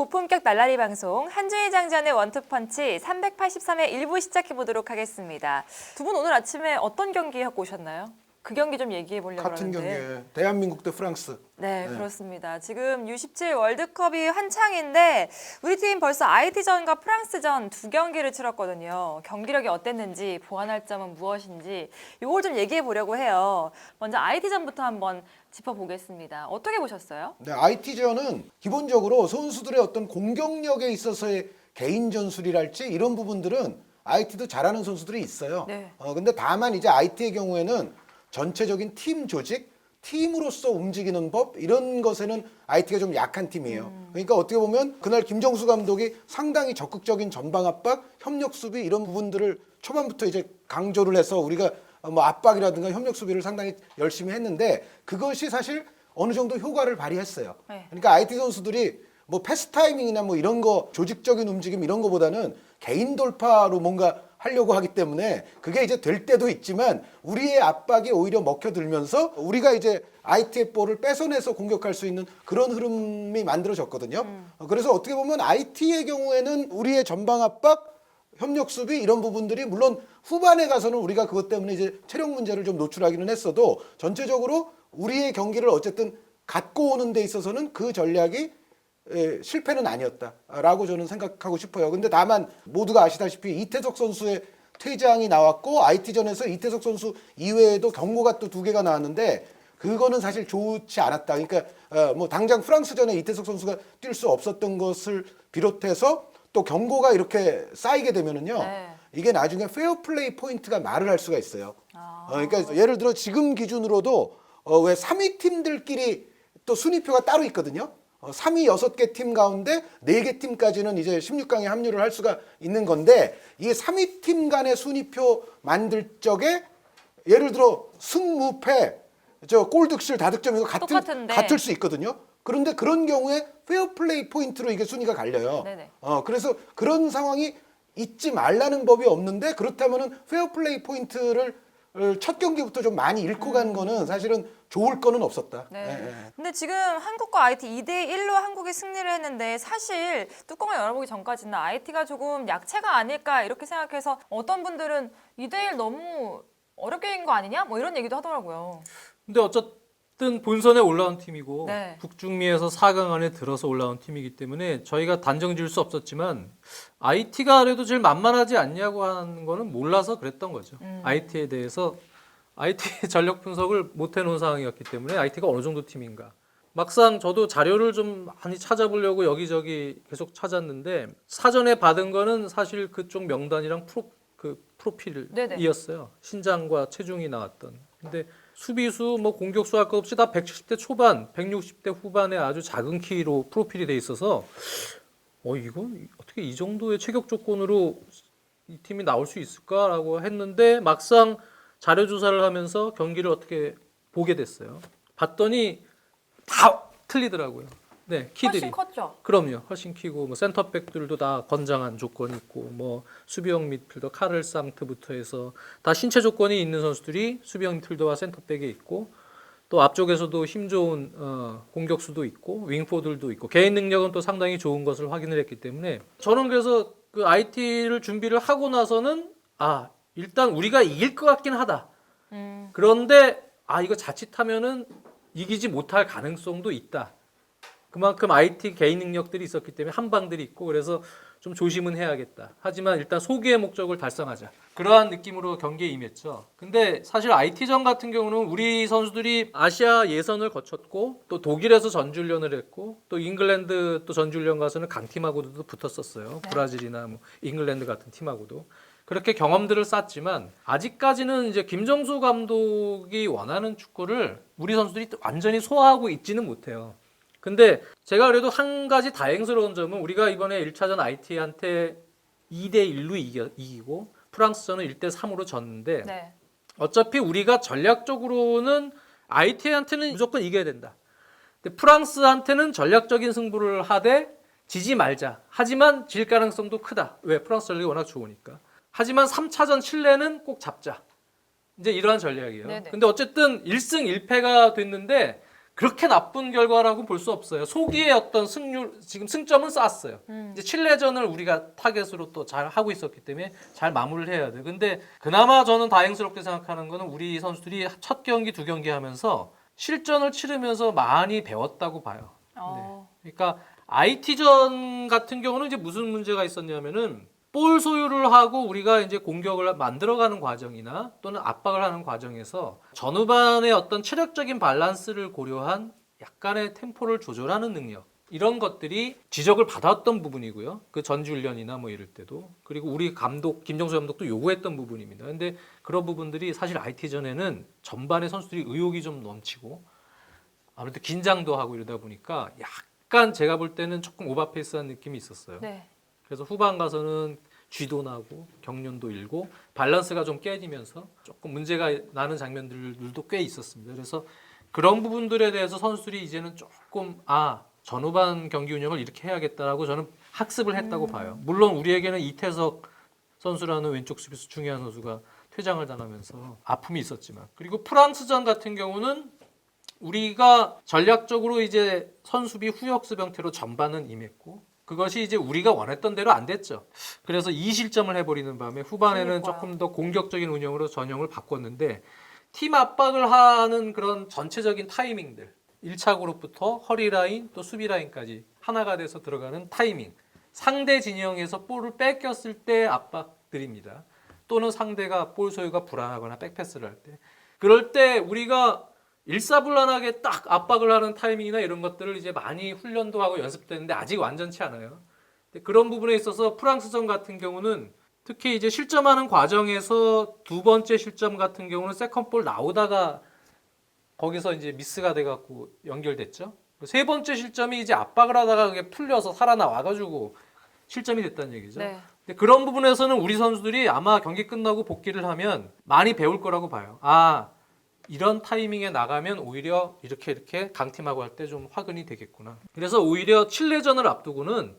고품격 날라리 방송 한준희 장전의 원투펀치 383회 1부 시작해보도록 하겠습니다. 두 분 오늘 아침에 어떤 경기 하고 오셨나요? 그 경기 좀 얘기해 보려고 같은 하는데. 경기에 대한민국 대 프랑스. 네, 그렇습니다. 지금 U17 월드컵이 한창인데 우리 팀 벌써 IT전과 프랑스전 두 경기를 치렀거든요. 경기력이 어땠는지, 보완할 점은 무엇인지 이걸 좀 얘기해 보려고 해요. 먼저 IT전부터 한번 짚어보겠습니다. 어떻게 보셨어요? 네, IT전은 기본적으로 선수들의 어떤 공격력에 있어서의 개인 전술이랄지 이런 부분들은 IT도 잘하는 선수들이 있어요. 네. 근데 다만 이제 IT의 경우에는 전체적인 팀 조직, 팀으로서 움직이는 법 이런 것에는 IT가 좀 약한 팀이에요. 그러니까 어떻게 보면 그날 김정수 감독이 상당히 적극적인 전방 압박, 협력 수비 이런 부분들을 초반부터 이제 강조를 해서 우리가 뭐 압박이라든가 협력 수비를 상당히 열심히 했는데 그것이 사실 어느 정도 효과를 발휘했어요. 네. 그러니까 IT 선수들이 뭐 패스 타이밍이나 뭐 이런 거 조직적인 움직임 이런 거보다는 개인 돌파로 뭔가 하려고 하기 때문에 그게 이제 될 때도 있지만 우리의 압박이 오히려 먹혀들면서 우리가 이제 IT의 볼을 뺏어내서 공격할 수 있는 그런 흐름이 만들어졌거든요. 그래서 어떻게 보면 IT의 경우에는 우리의 전방 압박, 협력 수비 이런 부분들이 물론 후반에 가서는 우리가 그것 때문에 이제 체력 문제를 좀 노출하기는 했어도 전체적으로 우리의 경기를 어쨌든 갖고 오는 데 있어서는 그 전략이 실패는 아니었다라고 저는 생각하고 싶어요. 근데 다만 모두가 아시다시피 이태석 선수의 퇴장이 나왔고 IT전에서 이태석 선수 이외에도 경고가 또 2개가 나왔는데 그거는 사실 좋지 않았다. 그러니까 뭐 당장 프랑스전에 이태석 선수가 뛸 수 없었던 것을 비롯해서 또 경고가 이렇게 쌓이게 되면은요. 네. 이게 나중에 페어플레이 포인트가 말을 할 수가 있어요. 그러니까 예를 들어 지금 기준으로도 왜 3위 팀들끼리 또 순위표가 따로 있거든요. 3위 6개 팀 가운데 4개 팀까지는 이제 16강에 합류를 할 수가 있는 건데 이게 3위 팀 간의 순위표 만들 적에 예를 들어 승무패 골 득실 다득점 이거 똑같은데. 같을 수 있거든요. 그런데 그런 경우에 페어플레이 포인트로 이게 순위가 갈려요. 네네. 그래서 그런 상황이 있지 말라는 법이 없는데 그렇다면은 페어플레이 포인트를 첫 경기부터 좀 많이 잃고 간 거는 사실은 좋을 거는 없었다. 네. 예. 근데 지금 한국과 IT 2대1로 한국이 승리를 했는데 사실 뚜껑을 열어보기 전까지는 IT가 조금 약체가 아닐까 이렇게 생각해서 어떤 분들은 2대1 너무 어렵게 이긴 거 아니냐? 뭐 이런 얘기도 하더라고요. 근데 어쨌든 본선에 올라온 팀이고 네. 북중미에서 4강 안에 들어서 올라온 팀이기 때문에 저희가 단정 지을 수 없었지만 IT가 그래도 제일 만만하지 않냐고 하는 거는 몰라서 그랬던 거죠. IT에 대해서 IT 전력 분석을 못 해놓은 상황이었기 때문에 IT가 어느 정도 팀인가. 막상 저도 자료를 좀 많이 찾아보려고 여기저기 계속 찾았는데 사전에 받은 거는 사실 그쪽 명단이랑 프로필이었어요. 신장과 체중이 나왔던. 근데 수비수, 뭐 공격수 할 것 없이 다 170대 초반, 160대 후반에 아주 작은 키로 프로필이 돼 있어서 이거 어떻게 이 정도의 체격 조건으로 이 팀이 나올 수 있을까라고 했는데 막상 자료 조사를 하면서 경기를 어떻게 보게 됐어요. 봤더니 다 틀리더라고요. 네, 키들이. 훨씬 컸죠? 그럼요. 훨씬 키고 뭐 센터백들도 다 건장한 조건이 있고 뭐 수비형 미드필더 카를 상트부터 해서 다 신체 조건이 있는 선수들이 수비형 미드필더와 센터백에 있고 또 앞쪽에서도 힘 좋은 공격수도 있고 윙포들도 있고 개인 능력은 또 상당히 좋은 것을 확인을 했기 때문에 저는 그래서 그 IT를 준비를 하고 나서는 일단 우리가 이길 것 같긴 하다. 그런데 이거 자칫하면은 이기지 못할 가능성도 있다. 그만큼 IT 개인 능력들이 있었기 때문에 한방들이 있고 그래서 좀 조심은 해야겠다. 하지만 일단 소기의 목적을 달성하자. 그러한 느낌으로 경기에 임했죠. 근데 사실 IT전 같은 경우는 우리 선수들이 아시아 예선을 거쳤고 또 독일에서 전주훈련을 했고 또 잉글랜드 또 전주훈련 가서는 강팀하고도 붙었었어요. 네. 브라질이나 뭐 잉글랜드 같은 팀하고도. 그렇게 경험들을 쌓지만 아직까지는 이제 김정수 감독이 원하는 축구를 우리 선수들이 완전히 소화하고 있지는 못해요. 근데 제가 그래도 한 가지 다행스러운 점은 우리가 이번에 1차전 IT한테 2대1로 이기고 프랑스전은 1대3으로 졌는데 네. 어차피 우리가 전략적으로는 IT한테는 무조건 이겨야 된다. 근데 프랑스한테는 전략적인 승부를 하되 지지 말자. 하지만 질 가능성도 크다. 왜? 프랑스 전력이 워낙 좋으니까. 하지만 3차전 칠레는 꼭 잡자. 이제 이러한 전략이에요. 네네. 근데 어쨌든 1승 1패가 됐는데 그렇게 나쁜 결과라고 볼 수 없어요. 소기의 어떤 승률, 지금 승점은 쌌어요. 이제 칠레전을 우리가 타겟으로 또 잘 하고 있었기 때문에 잘 마무리를 해야 돼. 근데 그나마 저는 다행스럽게 생각하는 거는 우리 선수들이 첫 경기, 두 경기 하면서 실전을 치르면서 많이 배웠다고 봐요. 그러니까 IT전 같은 경우는 이제 무슨 문제가 있었냐면은 볼 소유를 하고 우리가 이제 공격을 만들어가는 과정이나 또는 압박을 하는 과정에서 전후반의 어떤 체력적인 밸런스를 고려한 약간의 템포를 조절하는 능력 이런 것들이 지적을 받았던 부분이고요. 그 전지훈련이나 뭐 이럴 때도 그리고 우리 감독 김정수 감독도 요구했던 부분입니다. 근데 그런 부분들이 사실 IT전에는 전반의 선수들이 의욕이 좀 넘치고 아무래도 긴장도 하고 이러다 보니까 약간 제가 볼 때는 조금 오버페이스한 느낌이 있었어요. 네. 그래서 후반 가서는 쥐도 나고 경련도 일고 밸런스가 좀 깨지면서 조금 문제가 나는 장면들도 꽤 있었습니다. 그래서 그런 부분들에 대해서 선수들이 이제는 조금 전후반 경기 운영을 이렇게 해야겠다라고 저는 학습을 했다고 봐요. 물론 우리에게는 이태석 선수라는 왼쪽 수비수 중요한 선수가 퇴장을 당하면서 아픔이 있었지만 그리고 프랑스전 같은 경우는 우리가 전략적으로 이제 선수비 후역습 형태로 전반은 임했고 그것이 이제 우리가 원했던 대로 안 됐죠. 그래서 2실점을 해버리는 바람에 후반에는 그러니까요. 조금 더 공격적인 운영으로 전형을 바꿨는데 팀 압박을 하는 그런 전체적인 타이밍들 1차 그룹부터 허리 라인 또 수비 라인까지 하나가 돼서 들어가는 타이밍 상대 진영에서 볼을 뺏겼을 때 압박들입니다. 또는 상대가 볼 소유가 불안하거나 백패스를 할 때 그럴 때 우리가 일사불란하게 딱 압박을 하는 타이밍이나 이런 것들을 이제 많이 훈련도 하고 연습되는데 아직 완전치 않아요. 근데 그런 부분에 있어서 프랑스전 같은 경우는 특히 이제 실점하는 과정에서 두 번째 실점 같은 경우는 세컨볼 나오다가 거기서 이제 미스가 돼갖고 연결됐죠. 세 번째 실점이 이제 압박을 하다가 그게 풀려서 살아나와가지고 실점이 됐다는 얘기죠. 네. 근데 그런 부분에서는 우리 선수들이 아마 경기 끝나고 복귀를 하면 많이 배울 거라고 봐요. 이런 타이밍에 나가면 오히려 이렇게 강팀하고 할 때 좀 화근이 되겠구나. 그래서 오히려 칠레전을 앞두고는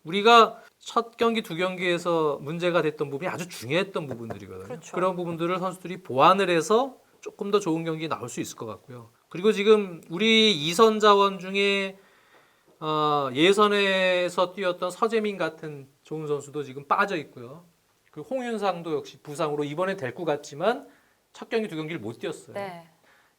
우리가 첫 경기, 두 경기에서 문제가 됐던 부분이 아주 중요했던 부분들이거든요. 그렇죠. 그런 부분들을 선수들이 보완을 해서 조금 더 좋은 경기 나올 수 있을 것 같고요. 그리고 지금 우리 2선 자원 중에 예선에서 뛰었던 서재민 같은 좋은 선수도 지금 빠져 있고요. 그 홍윤상도 역시 부상으로 이번에 될 것 같지만 첫 경기, 두 경기를 못 뛰었어요. 네.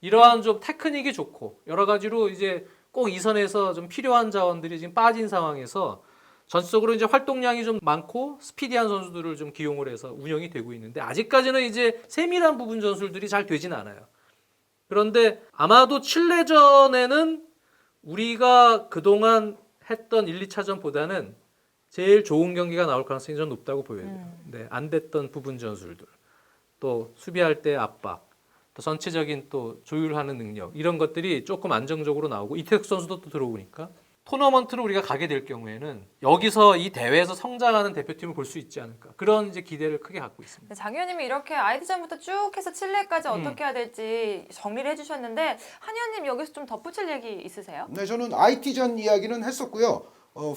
이러한 좀 테크닉이 좋고 여러 가지로 이제 꼭 이선에서 좀 필요한 자원들이 지금 빠진 상황에서 전적으로 이제 활동량이 좀 많고 스피디한 선수들을 좀 기용을 해서 운영이 되고 있는데 아직까지는 이제 세밀한 부분 전술들이 잘 되진 않아요. 그런데 아마도 칠레전에는 우리가 그동안 했던 1, 2차전보다는 제일 좋은 경기가 나올 가능성이 좀 높다고 보여요. 네, 안 됐던 부분 전술들. 또 수비할 때 압박, 또 전체적인 또 조율하는 능력 이런 것들이 조금 안정적으로 나오고 이태석 선수도 또 들어오니까 토너먼트로 우리가 가게 될 경우에는 여기서 이 대회에서 성장하는 대표팀을 볼 수 있지 않을까 그런 이제 기대를 크게 갖고 있습니다. 장 의원님이 이렇게 IT전부터 쭉 해서 칠레까지 어떻게 해야 될지 정리를 해주셨는데 한 의원님 여기서 좀 덧붙일 얘기 있으세요? 네, 저는 IT전 이야기는 했었고요.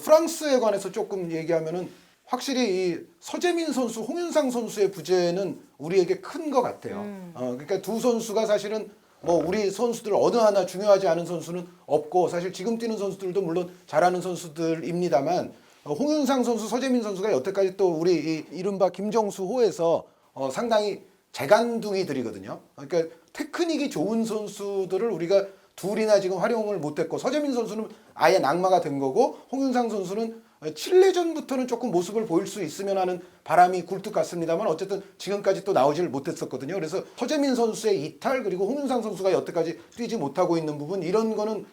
프랑스에 관해서 조금 얘기하면은 확실히 이 서재민 선수, 홍윤상 선수의 부재는 우리에게 큰 것 같아요. 그러니까 두 선수가 사실은 뭐 우리 선수들 어느 하나 중요하지 않은 선수는 없고 사실 지금 뛰는 선수들도 물론 잘하는 선수들입니다만 홍윤상 선수, 서재민 선수가 여태까지 또 우리 이 이른바 김정수 호에서 상당히 재간둥이들이거든요. 그러니까 테크닉이 좋은 선수들을 우리가 둘이나 지금 활용을 못했고 서재민 선수는 아예 낙마가 된 거고 홍윤상 선수는 칠레전부터는 조금 모습을 보일 수 있으면 하는 바람이 굴뚝 같습니다만 어쨌든 지금까지 또 나오질 못했었거든요. 그래서 서재민 선수의 이탈 그리고 홍윤상 선수가 여태까지 뛰지 못하고 있는 부분 이런 거는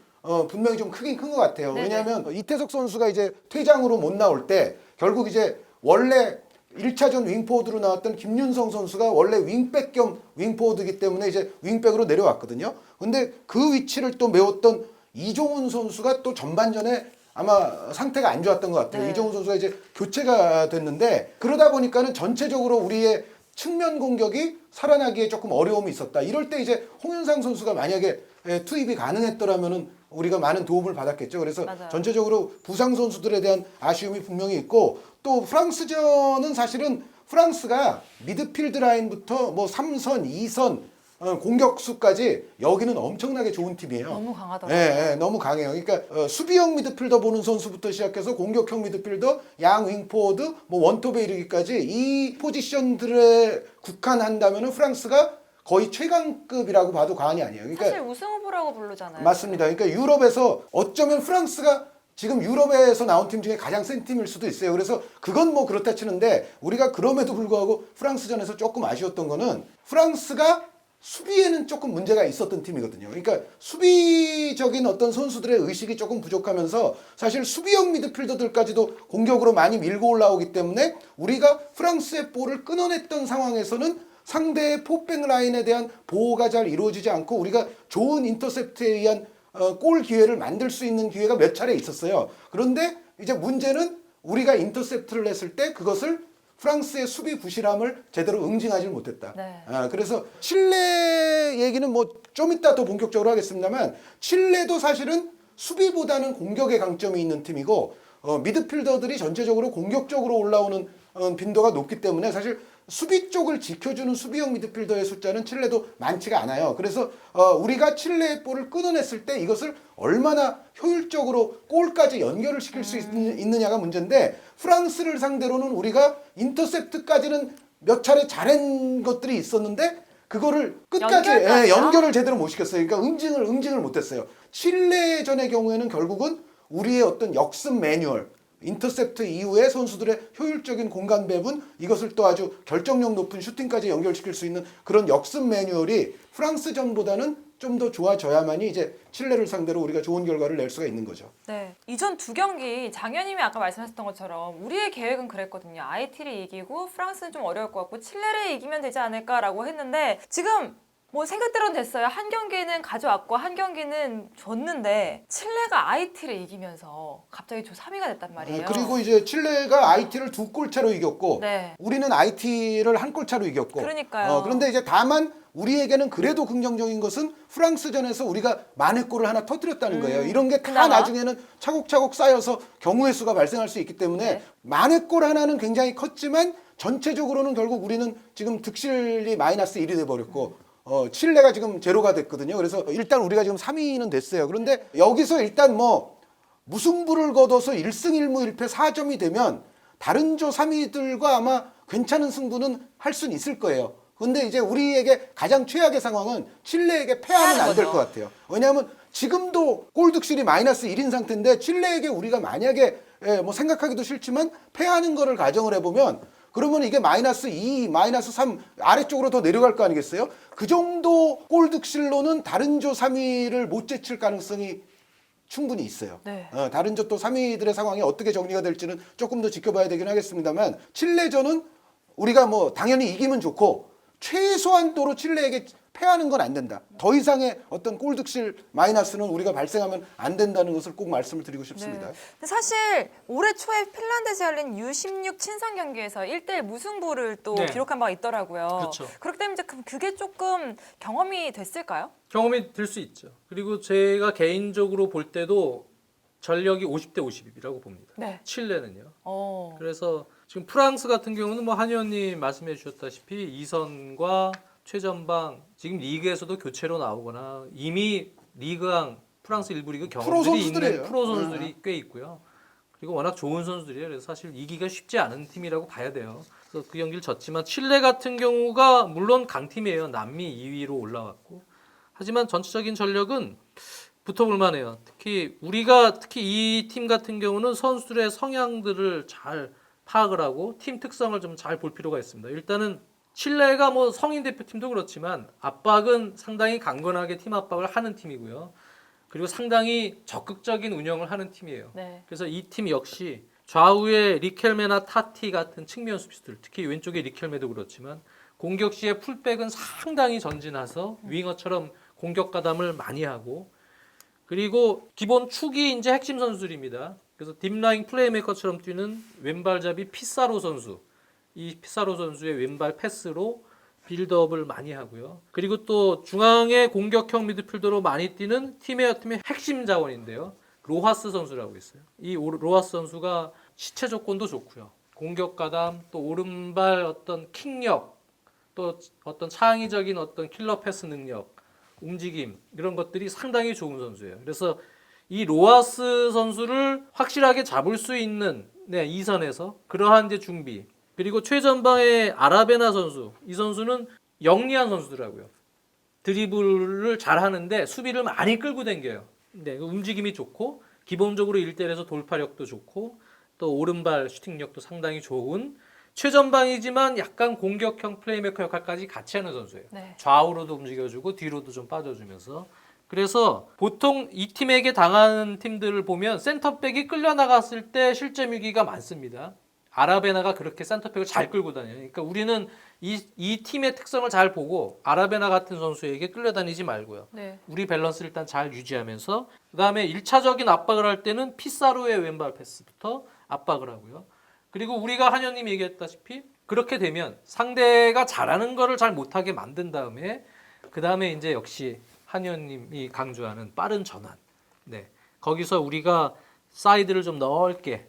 분명히 좀 크긴 큰 것 같아요. 네네. 왜냐하면 이태석 선수가 이제 퇴장으로 못 나올 때 결국 이제 원래 1차전 윙포워드로 나왔던 김윤성 선수가 원래 윙백 겸 윙포워드이기 때문에 이제 윙백으로 내려왔거든요. 근데 그 위치를 또 메웠던 이종훈 선수가 또 전반전에 아마 상태가 안 좋았던 것 같아요. 네. 이종훈 선수가 이제 교체가 됐는데 그러다 보니까는 전체적으로 우리의 측면 공격이 살아나기에 조금 어려움이 있었다. 이럴 때 이제 홍윤상 선수가 만약에 투입이 가능했더라면은 우리가 많은 도움을 받았겠죠. 그래서 맞아요. 전체적으로 부상 선수들에 대한 아쉬움이 분명히 있고 또 프랑스전은 사실은 프랑스가 미드필드 라인부터 뭐 3선, 2선 공격수까지 여기는 엄청나게 좋은 팀이에요. 너무 강하더라고요. 예, 너무 강해요. 그러니까 수비형 미드필더 보는 선수부터 시작해서 공격형 미드필더, 양 윙포워드, 뭐 원톱에 이르기까지 이 포지션들에 국한한다면은 프랑스가 거의 최강급이라고 봐도 과언이 아니에요. 그러니까 사실 우승 후보라고 부르잖아요. 맞습니다. 그러니까 유럽에서 어쩌면 프랑스가 지금 유럽에서 나온 팀 중에 가장 센 팀일 수도 있어요. 그래서 그건 뭐 그렇다 치는데 우리가 그럼에도 불구하고 프랑스전에서 조금 아쉬웠던 거는 프랑스가 수비에는 조금 문제가 있었던 팀이거든요. 그러니까 수비적인 어떤 선수들의 의식이 조금 부족하면서 사실 수비형 미드필더들까지도 공격으로 많이 밀고 올라오기 때문에 우리가 프랑스의 볼을 끊어냈던 상황에서는 상대의 포백 라인에 대한 보호가 잘 이루어지지 않고 우리가 좋은 인터셉트에 의한 골 기회를 만들 수 있는 기회가 몇 차례 있었어요. 그런데 이제 문제는 우리가 인터셉트를 했을 때 그것을 프랑스의 수비 부실함을 제대로 응징하지 못했다. 네. 그래서 칠레 얘기는 뭐 좀 이따 더 본격적으로 하겠습니다만 칠레도 사실은 수비보다는 공격에 강점이 있는 팀이고 미드필더들이 전체적으로 공격적으로 올라오는 빈도가 높기 때문에 사실 수비 쪽을 지켜주는 수비형 미드필더의 숫자는 칠레도 많지가 않아요. 그래서 우리가 칠레의 볼을 끊어냈을 때 이것을 얼마나 효율적으로 골까지 연결을 시킬 수 있느냐가 문제인데 프랑스를 상대로는 우리가 인터셉트까지는 몇 차례 잘한 것들이 있었는데 그거를 끝까지 연결까지요? 연결을 제대로 못 시켰어요. 그러니까 응징을 못했어요. 칠레전의 경우에는 결국은 우리의 어떤 역습 매뉴얼 인터셉트 이후에 선수들의 효율적인 공간 배분 이것을 또 아주 결정력 높은 슈팅까지 연결시킬 수 있는 그런 역습 매뉴얼이 프랑스전보다는 좀 더 좋아져야만이 이제 칠레를 상대로 우리가 좋은 결과를 낼 수가 있는 거죠. 네, 이전 두 경기 장현님이 아까 말씀하셨던 것처럼 우리의 계획은 그랬거든요. IT를 이기고 프랑스는 좀 어려울 것 같고 칠레를 이기면 되지 않을까라고 했는데 지금 뭐 생각대로는 됐어요. 한 경기는 가져왔고 한 경기는 졌는데 칠레가 IT를 이기면서 갑자기 조 3위가 됐단 말이에요. 그리고 이제 칠레가 IT를 2골 차로 이겼고 네. 우리는 IT를 1골 차로 이겼고 그러니까요. 그런데 이제 다만 우리에게는 그래도 긍정적인 것은 프랑스전에서 우리가 만회골을 하나 터뜨렸다는 거예요. 이런 게 다 그나마? 나중에는 차곡차곡 쌓여서 경우의 수가 발생할 수 있기 때문에 네. 만회골 하나는 굉장히 컸지만 전체적으로는 결국 우리는 지금 득실이 마이너스 1이 돼버렸고 칠레가 지금 제로가 됐거든요. 그래서 일단 우리가 지금 3위는 됐어요. 그런데 여기서 일단 뭐 무승부를 거둬서 1승 1무 1패 4점이 되면 다른 조 3위들과 아마 괜찮은 승부는 할 수는 있을 거예요. 근데 이제 우리에게 가장 최악의 상황은 칠레에게 패하면 안 될 것 같아요. 왜냐하면 지금도 골 득실이 마이너스 1인 상태인데 칠레에게 우리가 만약에 뭐 생각하기도 싫지만 패하는 거를 가정을 해보면 그러면 이게 마이너스 2, 마이너스 3 아래쪽으로 더 내려갈 거 아니겠어요? 그 정도 골 득실로는 다른 조 3위를 못 제칠 가능성이 충분히 있어요. 네. 다른 조 또 3위들의 상황이 어떻게 정리가 될지는 조금 더 지켜봐야 되긴 하겠습니다만 칠레전은 우리가 뭐 당연히 이기면 좋고 최소한도로 칠레에게 패하는 건 안 된다. 더 이상의 어떤 골 득실 마이너스는 우리가 발생하면 안 된다는 것을 꼭 말씀을 드리고 싶습니다. 네. 근데 사실 올해 초에 핀란드에서 열린 U16 친선 경기에서 1대1 무승부를 또 네. 기록한 바가 있더라고요. 그렇죠. 그렇기 때문에 이제 그게 조금 경험이 됐을까요? 경험이 될 수 있죠. 그리고 제가 개인적으로 볼 때도 전력이 50대 50이라고 봅니다. 네. 칠레는요. 어. 그래서 지금 프랑스 같은 경우는 뭐 한 의원님 말씀해 주셨다시피 이선과 최전방 지금 리그에서도 교체로 나오거나 이미 리그왕 프랑스 일부 리그 경험들이 있는 프로 선수들이 꽤 있고요. 그리고 워낙 좋은 선수들이에요. 그래서 사실 이기가 쉽지 않은 팀이라고 봐야 돼요. 그래서 그 경기를 졌지만 칠레 같은 경우가 물론 강팀이에요. 남미 2위로 올라왔고 하지만 전체적인 전력은 붙어볼 만해요. 특히 이 팀 같은 경우는 선수들의 성향들을 잘 파악을 하고 팀 특성을 좀 잘 볼 필요가 있습니다. 일단은 칠레가 뭐 성인 대표팀도 그렇지만 압박은 상당히 강건하게 팀 압박을 하는 팀이고요. 그리고 상당히 적극적인 운영을 하는 팀이에요. 네. 그래서 이 팀 역시 좌우에 리켈메나 타티 같은 측면 수비수들, 특히 왼쪽에 리켈메도 그렇지만 공격 시에 풀백은 상당히 전진해서 윙어처럼 공격 가담을 많이 하고 그리고 기본 축이 이제 핵심 선수들입니다. 그래서 딥라인 플레이메이커처럼 뛰는 왼발잡이 피사로 선수. 이 피사로 선수의 왼발 패스로 빌드업을 많이 하고요. 그리고 또 중앙의 공격형 미드필더로 많이 뛰는 팀의 핵심 자원인데요. 로하스 선수라고 있어요. 이 로하스 선수가 시체 조건도 좋고요. 공격 가담, 또 오른발 어떤 킥력, 또 어떤 창의적인 어떤 킬러 패스 능력, 움직임 이런 것들이 상당히 좋은 선수예요. 그래서 이 로하스 선수를 확실하게 잡을 수 있는 이 선에서 그러한 이제 준비, 그리고 최전방의 아라베나 선수, 이 선수는 영리한 선수더라고요. 드리블을 잘 하는데 수비를 많이 끌고 당겨요. 네, 움직임이 좋고 기본적으로 1대1에서 돌파력도 좋고 또 오른발 슈팅력도 상당히 좋은 최전방이지만 약간 공격형 플레이메이커 역할까지 같이 하는 선수예요. 네. 좌우로도 움직여주고 뒤로도 좀 빠져주면서. 그래서 보통 이 팀에게 당하는 팀들을 보면 센터백이 끌려나갔을 때 실점 위기가 많습니다. 아라베나가 그렇게 센터백을 잘 끌고 다녀요. 그러니까 우리는 이 팀의 특성을 잘 보고 아라베나 같은 선수에게 끌려다니지 말고요. 네. 우리 밸런스를 일단 잘 유지하면서 그다음에 1차적인 압박을 할 때는 피사로의 왼발 패스부터 압박을 하고요. 그리고 우리가 한현님이 얘기했다시피 그렇게 되면 상대가 잘하는 거를 잘 못하게 만든 다음에 그다음에 이제 역시 한현님이 강조하는 빠른 전환. 네. 거기서 우리가 사이드를 좀 넓게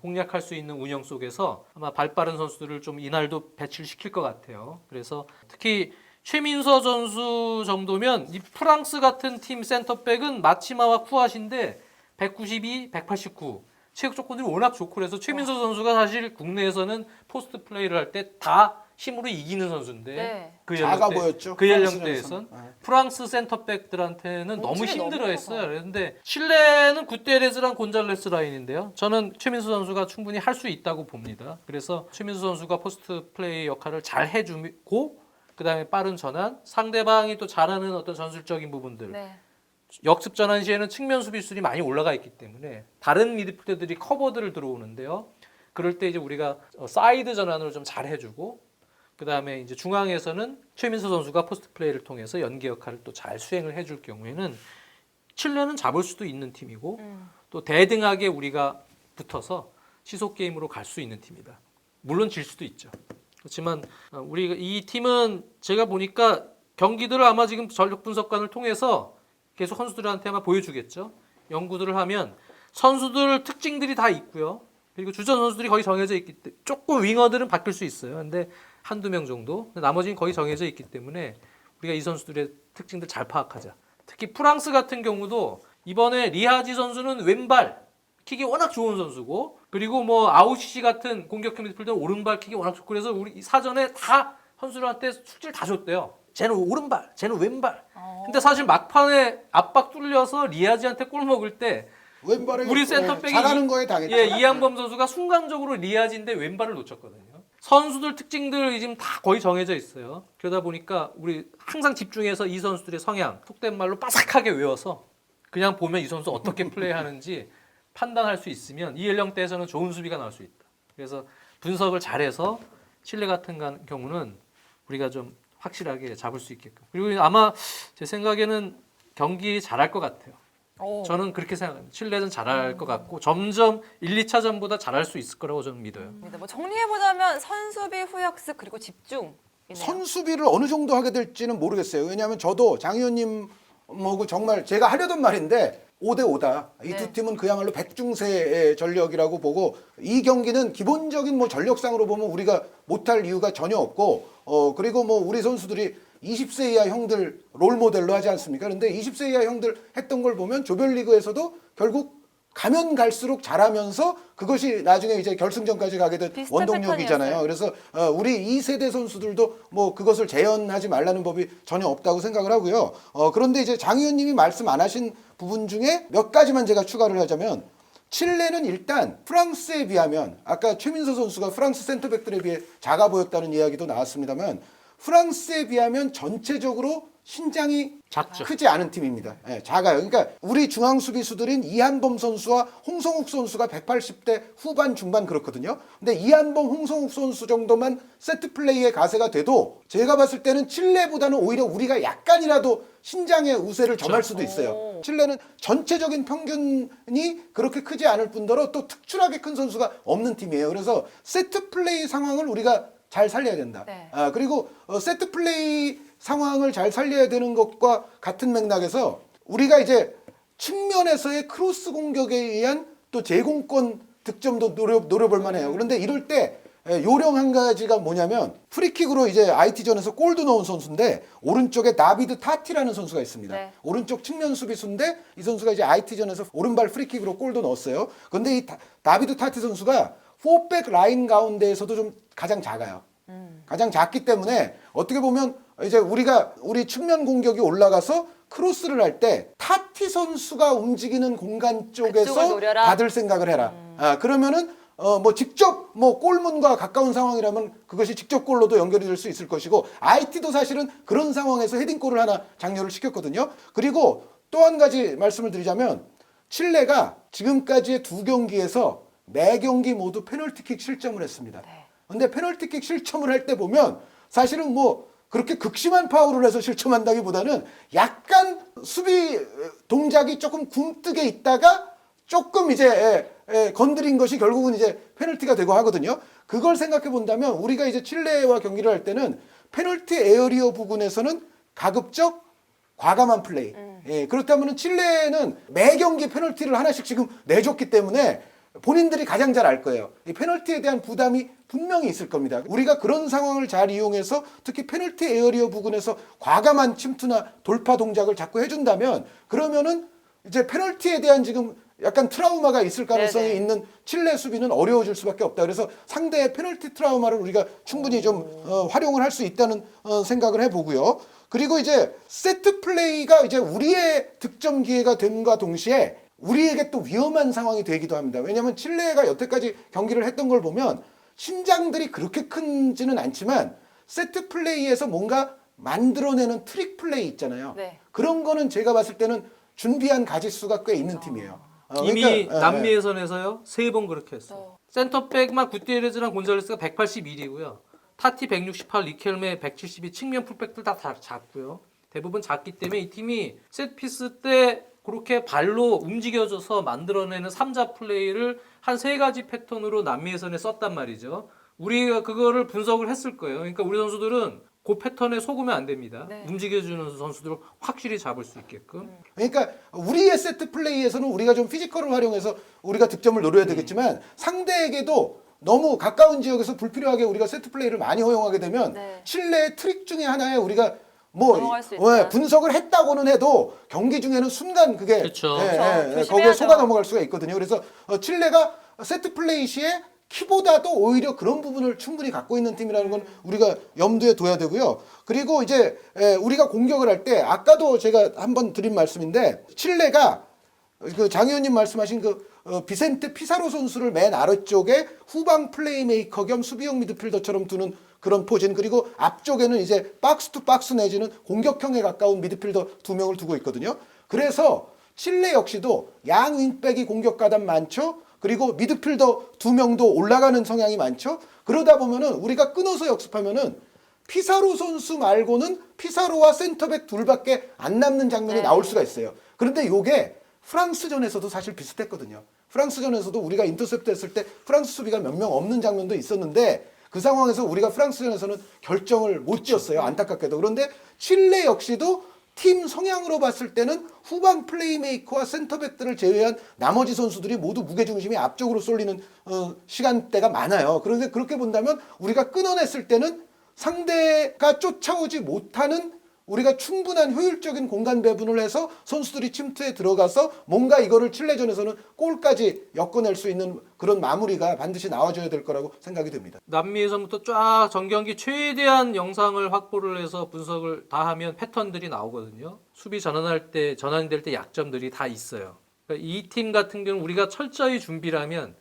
공략할 수 있는 운영 속에서 아마 발빠른 선수들을 좀 이날도 배치를 시킬 것 같아요. 그래서 특히 최민서 선수 정도면 이 프랑스 같은 팀 센터백은 마치마와 쿠아시인데 192, 189 체육 조건들이 워낙 좋고 그래서 최민서 선수가 사실 국내에서는 포스트 플레이를 할 때 다 힘으로 이기는 선수인데 네. 그 작아 연령대, 보였죠. 그 프랑스전에서는. 연령대에선 네. 프랑스 센터백들한테는 너무 몸집이 너무 힘들어했어요. 커서. 그런데 칠레는 구테레스랑 곤잘레스 라인인데요. 저는 최민수 선수가 충분히 할 수 있다고 봅니다. 그래서 최민수 선수가 포스트 플레이 역할을 잘 해주고 그다음에 빠른 전환, 상대방이 또 잘하는 어떤 전술적인 부분들, 네. 역습 전환 시에는 측면 수비수들이 많이 올라가 있기 때문에 다른 미드필더들이 커버들을 들어오는데요. 그럴 때 이제 우리가 사이드 전환을 좀 잘 해주고 그다음에 이제 중앙에서는 최민수 선수가 포스트 플레이를 통해서 연계 역할을 또 잘 수행을 해줄 경우에는 칠레는 잡을 수도 있는 팀이고 또 대등하게 우리가 붙어서 시속 게임으로 갈 수 있는 팀이다. 물론 질 수도 있죠. 그렇지만 우리 이 팀은 제가 보니까 경기들을 아마 지금 전력 분석관을 통해서 계속 선수들한테 아마 보여주겠죠. 연구들을 하면 선수들 특징들이 다 있고요. 그리고 주전 선수들이 거의 정해져 있기 때문에 조금 윙어들은 바뀔 수 있어요. 근데 한두 명 정도. 나머지는 거의 정해져 있기 때문에 우리가 이 선수들의 특징들 잘 파악하자. 특히 프랑스 같은 경우도 이번에 리하지 선수는 왼발 킥이 워낙 좋은 선수고 그리고 뭐 아우시시 같은 공격형 미드필더는 오른발 킥이 워낙 좋고 그래서 우리 사전에 다 선수들한테 숙지를 다 줬대요. 쟤는 오른발, 쟤는 왼발. 근데 사실 막판에 압박 뚫려서 리하지한테 골 먹을 때 왼발에 우리 센터백이 잘하는 거에 당했죠. 이한범 선수가 순간적으로 리하지인데 왼발을 놓쳤거든요. 선수들 특징들이 지금 다 거의 정해져 있어요. 그러다 보니까 우리 항상 집중해서 이 선수들의 성향, 속된 말로 빠삭하게 외워서 그냥 보면 이 선수 어떻게 플레이하는지 판단할 수 있으면 이 연령대에서는 좋은 수비가 나올 수 있다. 그래서 분석을 잘해서 칠레 같은 경우는 우리가 좀 확실하게 잡을 수 있게끔. 그리고 아마 제 생각에는 경기 잘할 것 같아요. 저는 그렇게 생각합니다. 칠레는 잘할 것 같고 점점 1, 2차전보다 잘할 수 있을 거라고 저는 믿어요. 뭐 정리해보자면 선수비, 후역습, 그리고 집중. 선수비를 어느 정도 하게 될지는 모르겠어요. 왜냐하면 저도 장 의원님하고 정말 제가 하려던 말인데 5대 5다. 이 두 네. 팀은 그야말로 백중세의 전력이라고 보고 이 경기는 기본적인 뭐 전력상으로 보면 우리가 못할 이유가 전혀 없고 그리고 뭐 우리 선수들이 20세 이하 형들 롤 모델로 하지 않습니까? 그런데 20세 이하 형들 했던 걸 보면 조별리그에서도 결국 가면 갈수록 잘하면서 그것이 나중에 이제 결승전까지 가게 된 비슷한 원동력이잖아요. 패턴이었어요. 그래서 우리 2세대 선수들도 뭐 그것을 재현하지 말라는 법이 전혀 없다고 생각을 하고요. 그런데 이제 장 의원님이 말씀 안 하신 부분 중에 몇 가지만 제가 추가를 하자면 칠레는 일단 프랑스에 비하면 아까 최민서 선수가 프랑스 센터백들에 비해 작아 보였다는 이야기도 나왔습니다만 프랑스에 비하면 전체적으로 신장이 작죠. 크지 않은 팀입니다. 예, 작아요. 그러니까 우리 중앙 수비수들인 이한범 선수와 홍성욱 선수가 180대 후반 중반 그렇거든요. 근데 이한범, 홍성욱 선수 정도만 세트 플레이의 가세가 돼도 제가 봤을 때는 칠레보다는 오히려 우리가 약간이라도 신장의 우세를 점할 수도 있어요. 칠레는 전체적인 평균이 그렇게 크지 않을 뿐더러 또 특출하게 큰 선수가 없는 팀이에요. 그래서 세트 플레이 상황을 우리가 잘 살려야 된다. 네. 그리고 세트 플레이 상황을 잘 살려야 되는 것과 같은 맥락에서 우리가 이제 측면에서의 크로스 공격에 의한 또 제공권 득점도 노려볼 만해요. 그런데 이럴 때 요령 한 가지가 뭐냐면 프리킥으로 이제 IT전에서 골도 넣은 선수인데 오른쪽에 나비드 타티라는 선수가 있습니다. 네. 오른쪽 측면 수비수인데 이 선수가 이제 IT전에서 오른발 프리킥으로 골도 넣었어요. 근데 이 나비드 타티 선수가 4백 라인 가운데에서도 좀 가장 작아요. 가장 작기 때문에 어떻게 보면 이제 우리 측면 공격이 올라가서 크로스를 할 때 타티 선수가 움직이는 공간 그쪽을 쪽에서 노려라. 받을 생각을 해라. 그러면은 뭐 직접 뭐 골문과 가까운 상황이라면 그것이 직접 골로도 연결이 될 수 있을 것이고 IT도 사실은 그런 상황에서 헤딩골을 하나 장려를 시켰거든요. 그리고 또 한 가지 말씀을 드리자면 칠레가 지금까지의 2경기에서 4경기 모두 페널티킥 실점을 했습니다. 근데 페널티킥 실점을 할 때 보면 사실은 뭐 그렇게 극심한 파울을 해서 실점한다기보다는 약간 수비 동작이 조금 굼뜨게 있다가 조금 이제 건드린 것이 결국은 이제 페널티가 되고 하거든요. 그걸 생각해 본다면 우리가 이제 칠레와 경기를 할 때는 페널티 에어리어 부분에서는 가급적 과감한 플레이. 그렇다면 칠레는 매 경기 페널티를 하나씩 지금 내줬기 때문에 본인들이 가장 잘 알 거예요. 이 페널티에 대한 부담이 분명히 있을 겁니다. 우리가 그런 상황을 잘 이용해서 특히 페널티 에어리어 부분에서 과감한 침투나 돌파 동작을 자꾸 해준다면 그러면은 이제 페널티에 대한 지금 약간 트라우마가 있을 가능성이 네네. 있는 칠레 수비는 어려워질 수밖에 없다. 그래서 상대의 페널티 트라우마를 우리가 충분히 좀 활용을 할 수 있다는 생각을 해보고요. 그리고 이제 세트 플레이가 이제 우리의 득점 기회가 됨과 동시에 우리에게 또 위험한 상황이 되기도 합니다. 왜냐하면 칠레가 여태까지 경기를 했던 걸 보면 신장들이 그렇게 크지는 않지만 세트 플레이에서 뭔가 만들어내는 트릭 플레이 있잖아요. 네. 그런 거는 제가 봤을 때는 준비한 가짓수가 꽤 있는 팀이에요. 이미 그러니까, 남미 예선에서요 3번 그렇게 했어요. 센터백만 구티에레즈랑 곤잘레스가 181이고요. 타티 168, 리켈메 172, 측면 풀백들 다 작고요. 대부분 작기 때문에 이 팀이 셋피스 때 그렇게 발로 움직여줘서 만들어내는 3자 플레이를 한 3가지 패턴으로 남미 예선에 썼단 말이죠. 우리가 그거를 분석을 했을 거예요. 그러니까 우리 선수들은 그 패턴에 속으면 안 됩니다. 네. 움직여주는 선수들을 확실히 잡을 수 있게끔. 그러니까 우리의 세트 플레이에서는 우리가 좀 피지컬을 활용해서 우리가 득점을 노려야 되겠지만 상대에게도 너무 가까운 지역에서 불필요하게 우리가 세트 플레이를 많이 허용하게 되면 네. 칠레의 트릭 중에 하나에 우리가 뭐 넘어갈 수 있다. 분석을 했다고는 해도 경기 중에는 순간 그게 그쵸. 거기에 조심해야죠. 속아 넘어갈 수가 있거든요. 그래서 칠레가 세트 플레이 시에 키보다도 오히려 그런 부분을 충분히 갖고 있는 팀이라는 건 우리가 염두에 둬야 되고요. 그리고 이제 우리가 공격을 할 때 아까도 제가 한번 드린 말씀인데 칠레가 그 장 의원님 말씀하신 그 비센테 피사로 선수를 맨 아래쪽에 후방 플레이메이커 겸 수비형 미드필더처럼 두는 그런 포진, 그리고 앞쪽에는 이제 박스 투 박스 내지는 공격형에 가까운 미드필더 2명을 두고 있거든요. 그래서 칠레 역시도 양 윙백이 공격 가담 많죠. 그리고 미드필더 2명도 올라가는 성향이 많죠. 그러다 보면은 우리가 끊어서 역습하면은 피사로 선수 말고는 피사로와 센터백 둘밖에 안 남는 장면이 네. 나올 수가 있어요. 그런데 요게 프랑스전에서도 사실 비슷했거든요. 프랑스전에서도 우리가 인터셉트 했을 때 프랑스 수비가 몇 명 없는 장면도 있었는데 그 상황에서 우리가 프랑스전에서는 결정을 못 지었어요. 안타깝게도. 그런데 칠레 역시도 팀 성향으로 봤을 때는 후방 플레이메이커와 센터백들을 제외한 나머지 선수들이 모두 무게중심이 앞쪽으로 쏠리는 시간대가 많아요. 그런데 그렇게 본다면 우리가 끊어냈을 때는 상대가 쫓아오지 못하는 우리가 충분한 효율적인 공간 배분을 해서 선수들이 침투에 들어가서 뭔가 이거를 칠레전에서는 골까지 엮어낼 수 있는 그런 마무리가 반드시 나와줘야 될 거라고 생각이 듭니다. 남미 예선부터 쫙 전경기 최대한 영상을 확보를 해서 분석을 다 하면 패턴들이 나오거든요. 수비 전환될 때 약점들이 다 있어요. 그러니까 이 팀 같은 경우는 우리가 철저히 준비를 하면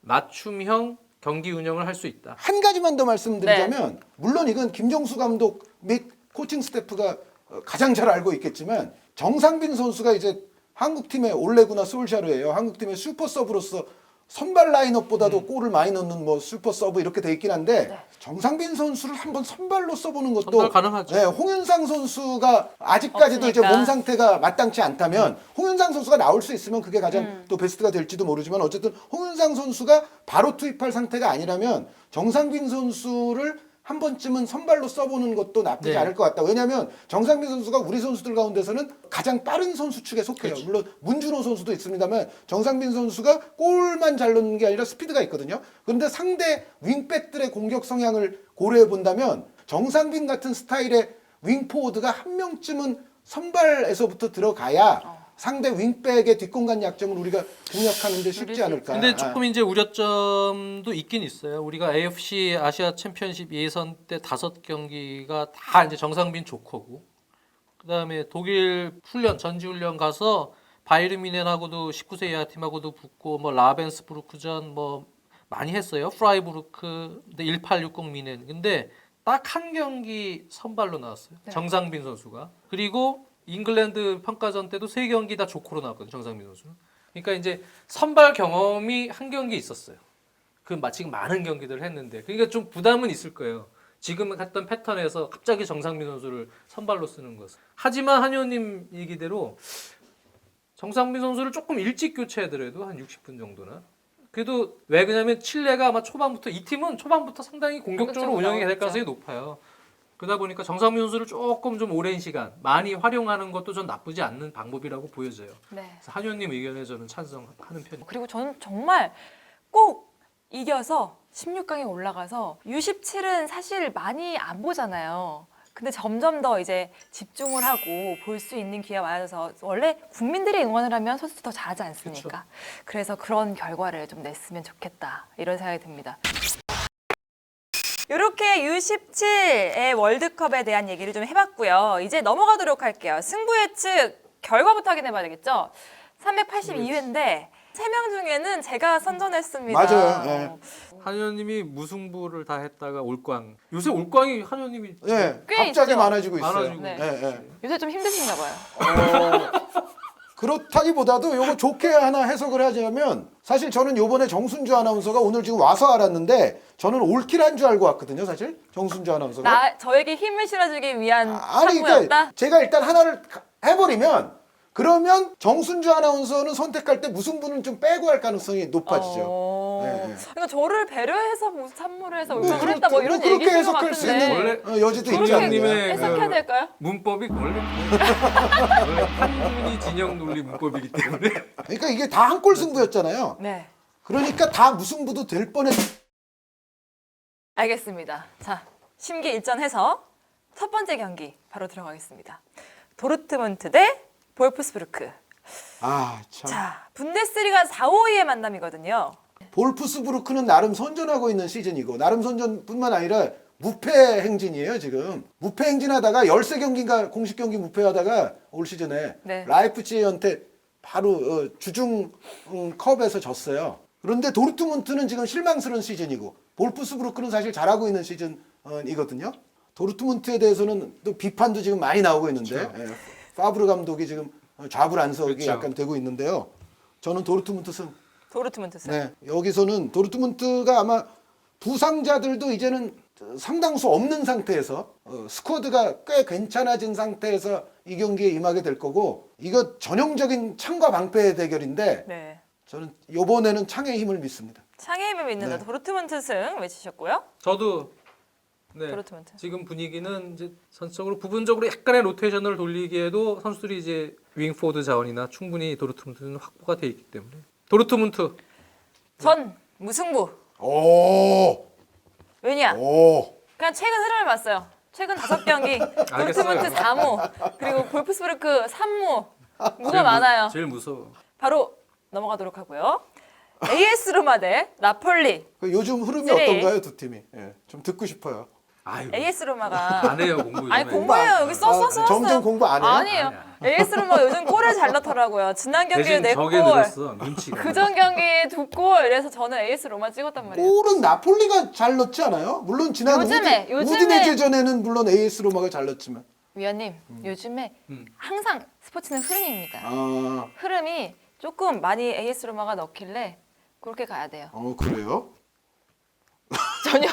맞춤형 경기 운영을 할 수 있다. 한 가지만 더 말씀드리자면 물론 이건 김정수 감독 및 코칭 스태프가 가장 잘 알고 있겠지만 정상빈 선수가 이제 한국팀의 올레구나 솔샤르예요. 한국팀의 슈퍼 서브로서 선발 라인업보다도 골을 많이 넣는 뭐 슈퍼 서브 이렇게 돼 있긴 한데 정상빈 선수를 한번 선발로 써보는 것도 선발 가능하죠. 네, 홍윤상 선수가 아직까지도 이제 없으니까. 몸 상태가 마땅치 않다면 홍윤상 선수가 나올 수 있으면 그게 가장 또 베스트가 될지도 모르지만 어쨌든 홍윤상 선수가 바로 투입할 상태가 아니라면 정상빈 선수를 한 번쯤은 선발로 써보는 것도 나쁘지 네. 않을 것 같다. 왜냐하면 정상빈 선수가 우리 선수들 가운데서는 가장 빠른 선수 축에 속해요. 그렇죠. 물론 문준호 선수도 있습니다만 정상빈 선수가 골만 잘 넣는 게 아니라 스피드가 있거든요. 그런데 상대 윙백들의 공격 성향을 고려해 본다면 정상빈 같은 스타일의 윙포워드가 한 명쯤은 선발에서부터 들어가야 상대 윙백의 뒷공간 약점을 우리가 공략하는데 쉽지 않을까. 근데 조금 이제 우려점도 있긴 있어요. 우리가 AFC 아시아 챔피언십 예선 때 5경기가 다 이제 정상빈 조커고, 그다음에 독일 훈련 전지 훈련 가서 바이에른 뮌헨하고도 19세 이하 팀하고도 붙고 뭐 라벤스부르크전 뭐 많이 했어요. 프라이부르크 1860 뮌헨. 근데 딱 한 경기 선발로 나왔어요. 네. 정상빈 선수가. 그리고 잉글랜드 평가전 때도 3경기 다 조커로 나왔거든요. 정상빈 선수는. 그러니까 이제 선발 경험이 한 경기 있었어요. 지금 많은 경기들을 했는데, 그러니까 좀 부담은 있을 거예요. 지금 했던 패턴에서 갑자기 정상빈 선수를 선발로 쓰는 것은. 하지만 한의원님 얘기대로 정상빈 선수를 조금 일찍 교체해더라도 한 60분 정도나. 그래도 왜 그러냐면 칠레가 아마 초반부터, 이 팀은 초반부터 상당히 공격적으로 운영이 될 가능성이 높아요. 그러다 보니까 정상민 선수를 조금 좀 오랜 시간 많이 활용하는 것도 전 나쁘지 않는 방법이라고 보여져요. 네. 그래서 한의원님 의견에 저는 찬성하는 편입니다. 그리고 저는 정말 꼭 이겨서 16강에 올라가서 U17은 사실 많이 안 보잖아요. 근데 점점 더 이제 집중을 하고 볼 수 있는 기회가 많아져서, 원래 국민들이 응원을 하면 선수도 더 잘하지 않습니까? 그래서 그런 결과를 좀 냈으면 좋겠다, 이런 생각이 듭니다. 이렇게 U17의 월드컵에 대한 얘기를 좀 해봤고요. 이제 넘어가도록 할게요. 승부 예측 결과부터 확인해봐야 되겠죠? 382회인데 3명 중에는 제가 선전했습니다. 맞아요. 네. 한의원님이 무승부를 다 했다가 올꽝. 요새 올꽝이 한의원님이 예, 꽤 갑자기 있죠. 많아지고 있어요. 많아지고. 네. 예, 예. 요새 좀 힘드신가 봐요. 그렇다기보다도 요거 좋게 하나 해석을 하자면 사실 저는 요번에 정순주 아나운서가 오늘 지금 와서 알았는데 저는 올킬한 줄 알고 왔거든요. 사실 정순주 아나운서가. 저에게 힘을 실어주기 위한 아니 참고였다? 그러니까 제가 일단 하나를 해버리면 그러면 정순주 아나운서는 선택할 때 무승부는 좀 빼고 할 가능성이 높아지죠. 네, 네. 그러니까 저를 배려해서 뭐 선물을 해서 뭐 울컥을 했다 뭐 이런 그렇게 얘기인 것 해석할 수 있는 같은데 여지도 있지 그렇게 원장님의 않나요? 해석해야 될까요? 문법이 원래 한문이 진영 논리 문법이기 때문에. 그러니까 이게 다 한 골 승부였잖아요. 네, 그러니까 다 무승부도 될 뻔했. 알겠습니다. 자, 심기일전해서 첫 번째 경기 바로 들어가겠습니다. 도르트문트 대 볼프스부르크. 아 참. 자, 분데스리가 4, 5위의 만남이거든요. 볼프스부르크는 나름 선전하고 있는 시즌이고 나름 선전뿐만 아니라 무패 행진이에요 지금. 무패 행진하다가 13경기인가 공식 경기 무패하다가 올 시즌에 네. 라이프치히한테 바로 주중 컵에서 졌어요. 그런데 도르트문트는 지금 실망스러운 시즌이고 볼프스부르크는 사실 잘하고 있는 시즌이거든요. 도르트문트에 대해서는 또 비판도 지금 많이 나오고 있는데 그렇죠. 예, 파브르 감독이 지금 좌불안석이 그렇죠. 약간 되고 있는데요. 저는 도르트문트 승. 도르트문트 승. 네, 여기서는 도르트문트가 아마 부상자들도 이제는 상당수 없는 상태에서 스쿼드가 꽤 괜찮아진 상태에서 이 경기에 임하게 될 거고 이거 전형적인 창과 방패의 대결인데 네. 저는 이번에는 창의 힘을 믿습니다. 창의 힘을 믿는 네. 도르트문트 승 외치셨고요. 저도 네. 도르트문트. 지금 분위기는 이제 전적으로 부분적으로 약간의 로테이션을 돌리기에도 선수들이 이제 윙포드 자원이나 충분히 도르트문트는 확보가 돼 있기 때문에 도르트문트. 전 무승부. 오, 왜냐? 오, 그냥 최근 흐름을 봤어요. 최근 5경기 도르트문트 4무 그리고 볼프스부르크 3무 무가 많아요. 제일 무서워. 바로 넘어가도록 하고요. AS 로마 대 나폴리. 요즘 흐름이 쓰리. 어떤가요 두 팀이? 예, 좀 듣고 싶어요. 아유, AS 로마가 안 해요 공부. 아니 요즘에. 공부해요. 여기 썼어. 점점 공부 안 해요? 아니에요. AS 로마 요즘 골을 잘 넣더라고요. 지난 경기에 대신 저게 4골. 늘었어 눈치가. 그전 경기에 2골. 이래서 저는 AS 로마 찍었단 말이에요. 골은 나폴리가 잘 넣지 않아요? 물론 지난 요즘에. 우디네제전에는 물론 AS 로마가 잘 넣었지만 위원님, 요즘에 항상 스포츠는 흐름입니다. 아, 흐름이 조금 많이 AS 로마가 넣길래 그렇게 가야 돼요. 그래요? 전혀.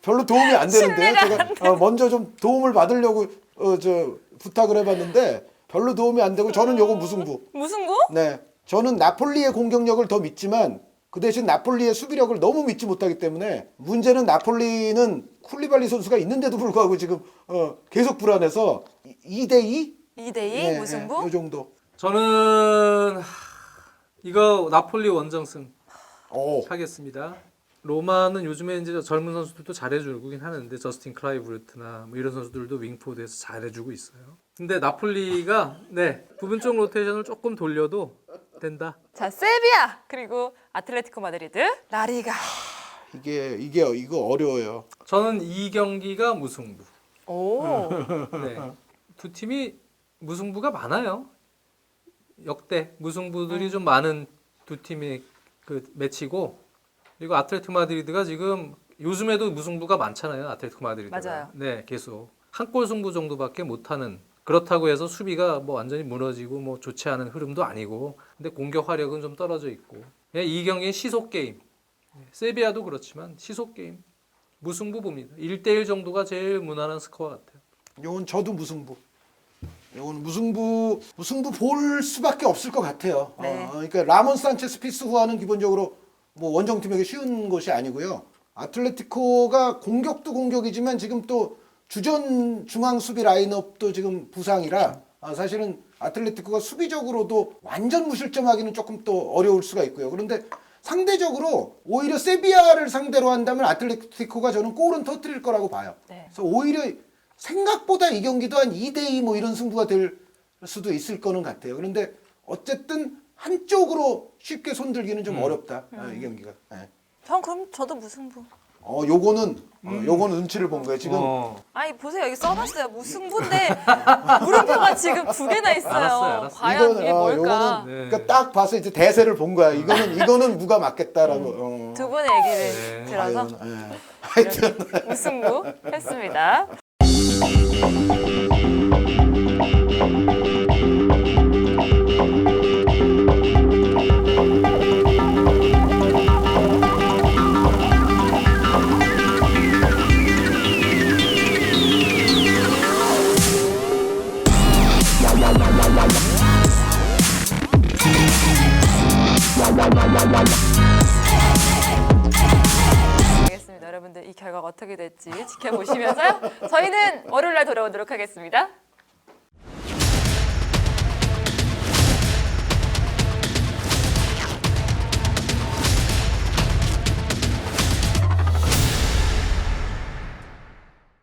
별로 도움이 안 되는데요. 신뢰가 제가 먼저 좀 도움을 받으려고 부탁을 해봤는데 별로 도움이 안 되고 저는 요거 무승부. 무승부? 네, 저는 나폴리의 공격력을 더 믿지만 그 대신 나폴리의 수비력을 너무 믿지 못하기 때문에 문제는 나폴리는 쿨리발리 선수가 있는데도 불구하고 지금 계속 불안해서 2대2? 2대2 무승부? 이 정도. 저는 이거 나폴리 원정승 오. 하겠습니다. 로마는 요즘에 이제 젊은 선수들도 잘해주긴 하는데 저스틴 클라이브르트나 뭐 이런 선수들도 윙포드에서 잘해주고 있어요. 근데 나폴리가 부분적 로테이션을 조금 돌려도 된다. 자, 세비야 그리고 아틀레티코 마드리드, 라리가. 이거 어려워요. 저는 이 경기가 무승부. 오. 네. 두 팀이 무승부가 많아요. 역대 무승부들이 좀 많은 두 팀의 그 매치고, 그리고 아틀레티코 마드리드가 지금 요즘에도 무승부가 많잖아요. 아틀레티코 마드리드가. 맞아요. 네, 계속 한 골 승부 정도밖에 못하는. 그렇다고 해서 수비가 뭐 완전히 무너지고 뭐 좋지 않은 흐름도 아니고, 근데 공격 화력은 좀 떨어져 있고. 이 경기는 시속 게임. 세비야도 그렇지만 시속 게임. 무승부 봅니다. 1대1 정도가 제일 무난한 스코어 같아요. 이건 저도 무승부. 이건 무승부 볼 수밖에 없을 것 같아요. 네. 그러니까 라몬 산체스 피스후아는 기본적으로 뭐 원정팀에게 쉬운 것이 아니고요. 아틀레티코가 공격도 공격이지만 지금 또 주전 중앙 수비 라인업도 지금 부상이라 사실은 아틀레티코가 수비적으로도 완전 무실점하기는 조금 또 어려울 수가 있고요. 그런데 상대적으로 오히려 세비야를 상대로 한다면 아틀레티코가 저는 골은 터뜨릴 거라고 봐요. 네. 그래서 오히려 생각보다 이 경기도 한 2대2 뭐 이런 승부가 될 수도 있을 거는 같아요. 그런데 어쨌든 한쪽으로 쉽게 손들기는 좀 어렵다. 이 경기가. 네. 그럼 저도 무승부. 요거는 눈치를 본 거예요. 지금 아니 보세요, 여기 써놨어요. 무승부인데 물음표가 지금 2개나 있어요. 알았어요. 과연 이거는, 이게 뭘까? 요거는 네. 그러니까 딱 봐서 이제 대세를 본 거야. 이거는 누가 맞겠다라고. 두 분의 얘기를 들어서 하여튼 무승부 했습니다. 알겠습니다. 여러분들 이 결과가 어떻게 될지 지켜보시면서요. 저희는 월요일 날 돌아오도록 하겠습니다.